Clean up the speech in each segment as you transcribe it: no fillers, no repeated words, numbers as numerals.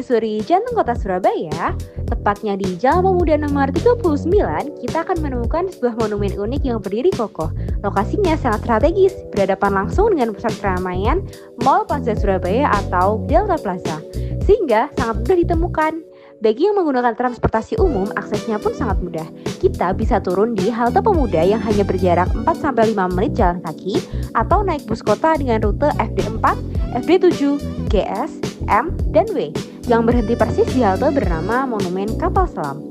menyusuri jantung kota Surabaya, tepatnya di Jalan Pemuda nomor 39, kita akan menemukan sebuah monumen unik yang berdiri kokoh. Lokasinya sangat strategis, berhadapan langsung dengan pusat keramaian Mall Plaza Surabaya atau Delta Plaza, sehingga sangat mudah ditemukan. Bagi yang menggunakan transportasi umum, aksesnya pun sangat mudah. Kita bisa turun di halte Pemuda yang hanya berjarak 4-5 menit jalan kaki, atau naik bus kota dengan rute FD4, FD7, GS, M, dan W, yang berhenti persis di halte bernama Monumen Kapal Selam.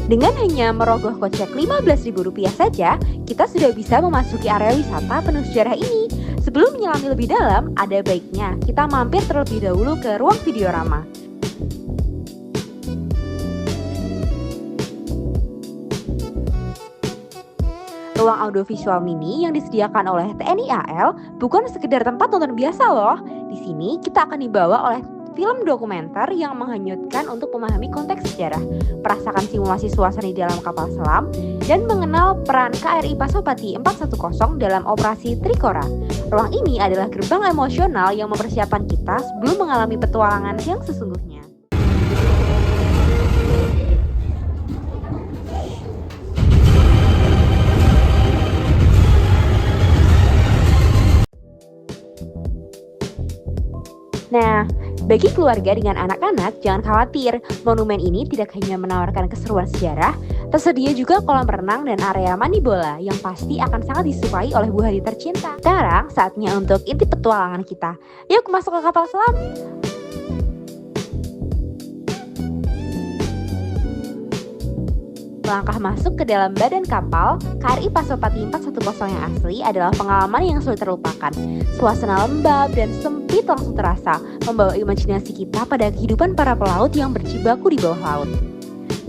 Dengan hanya merogoh kocek Rp15.000 saja, kita sudah bisa memasuki area wisata penuh sejarah ini. Sebelum menyelami lebih dalam, ada baiknya kita mampir terlebih dahulu ke ruang Videorama. Ruang audiovisual mini yang disediakan oleh TNI AL bukan sekedar tempat nonton biasa loh. Di sini kita akan dibawa oleh film dokumenter yang menghanyutkan untuk memahami konteks sejarah, merasakan simulasi suasana di dalam kapal selam, dan mengenal peran KRI Pasopati 410 dalam operasi Trikora. Ruang ini adalah gerbang emosional yang mempersiapkan kita sebelum mengalami petualangan yang sesungguhnya. Nah, bagi keluarga dengan anak-anak, jangan khawatir. Monumen ini tidak hanya menawarkan keseruan sejarah, tersedia juga kolam renang dan area mani bola yang pasti akan sangat disukai oleh Bu Hadi tercinta. Sekarang saatnya untuk intip petualangan kita. Yuk masuk ke kapal selam. Langkah masuk ke dalam badan kapal, KRI Pasopati 410 yang asli adalah pengalaman yang sulit terlupakan. Suasana lembab dan sempit langsung terasa, membawa imajinasi kita pada kehidupan para pelaut yang berjibaku di bawah laut.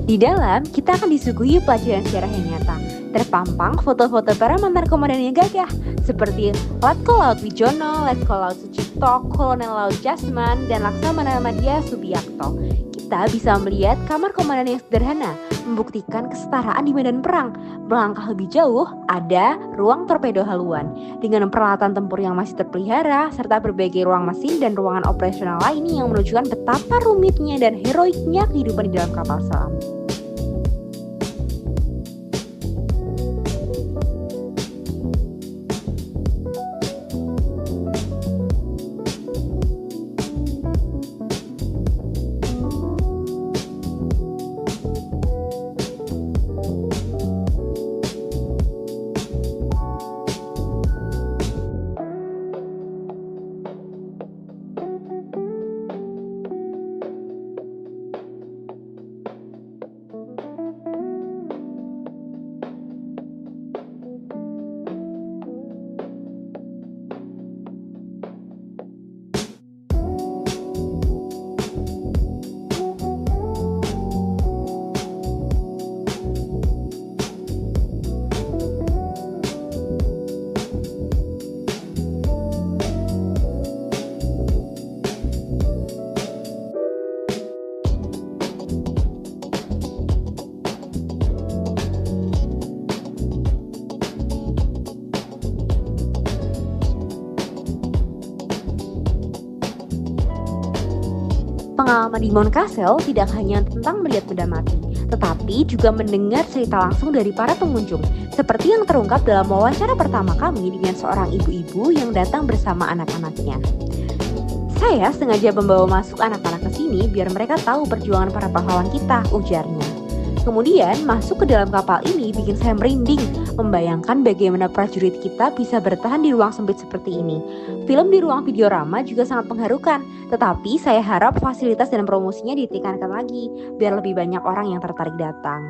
Di dalam, kita akan disuguhi pelajaran sejarah yang nyata. Terpampang foto-foto para mantan komandan yang gagah, seperti Letkol Laut Wijono, Letkol Laut Sucipto, Kolonel Laut Jasman, dan Laksamana Madya Subiakto. Kita bisa melihat kamar komandan yang sederhana, membuktikan kesetaraan di medan perang. Melangkah lebih jauh, ada ruang torpedo haluan dengan peralatan tempur yang masih terpelihara, serta berbagai ruang mesin dan ruangan operasional lain yang menunjukkan betapa rumitnya dan heroiknya kehidupan di dalam kapal selam. Pengalaman di Mount Castle tidak hanya tentang melihat benda mati, tetapi juga mendengar cerita langsung dari para pengunjung, seperti yang terungkap dalam wawancara pertama kami dengan seorang ibu-ibu yang datang bersama anak-anaknya. Saya sengaja membawa masuk anak-anak ke sini biar mereka tahu perjuangan para pahlawan kita, ujarnya. Kemudian masuk ke dalam kapal ini bikin saya merinding, membayangkan bagaimana prajurit kita bisa bertahan di ruang sempit seperti ini. Film di ruang Videorama juga sangat mengharukan, tetapi saya harap fasilitas dan promosinya ditingkatkan lagi, biar lebih banyak orang yang tertarik datang.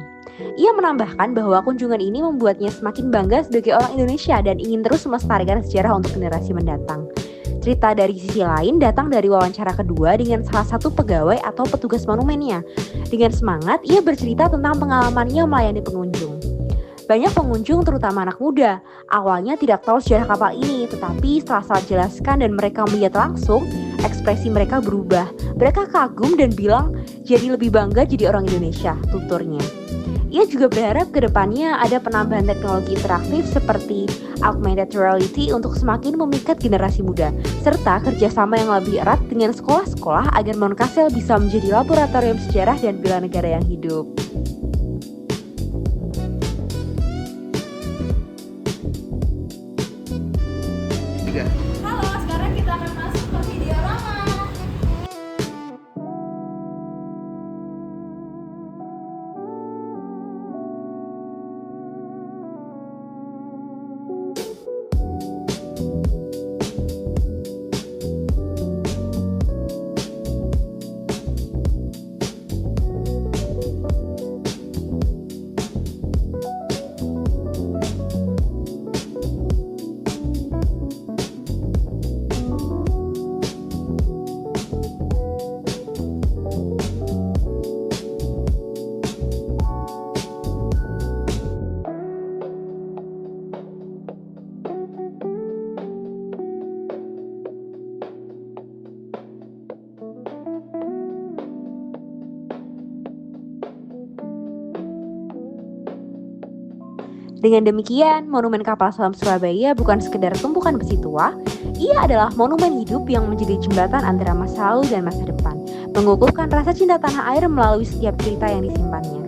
Ia menambahkan bahwa kunjungan ini membuatnya semakin bangga sebagai orang Indonesia dan ingin terus melestarikan sejarah untuk generasi mendatang. Cerita dari sisi lain datang dari wawancara kedua dengan salah satu pegawai atau petugas monumennya. Dengan semangat, ia bercerita tentang pengalamannya melayani pengunjung. Banyak pengunjung, terutama anak muda, awalnya tidak tahu sejarah kapal ini, tetapi setelah saya jelaskan dan mereka melihat langsung, Ekspresi mereka berubah. Mereka kagum dan bilang jadi lebih bangga jadi orang Indonesia, tuturnya. Ia juga berharap ke depannya ada penambahan teknologi interaktif seperti augmented reality untuk semakin memikat generasi muda, serta kerjasama yang lebih erat dengan sekolah-sekolah agar Moncastle bisa menjadi laboratorium sejarah dan bela negara yang hidup. Halo, sekarang kita akan masuk ke video Rama. Dengan demikian, Monumen Kapal Selam Surabaya bukan sekedar tumpukan besi tua, ia adalah monumen hidup yang menjadi jembatan antara masa lalu dan masa depan, mengukuhkan rasa cinta tanah air melalui setiap cerita yang disimpannya.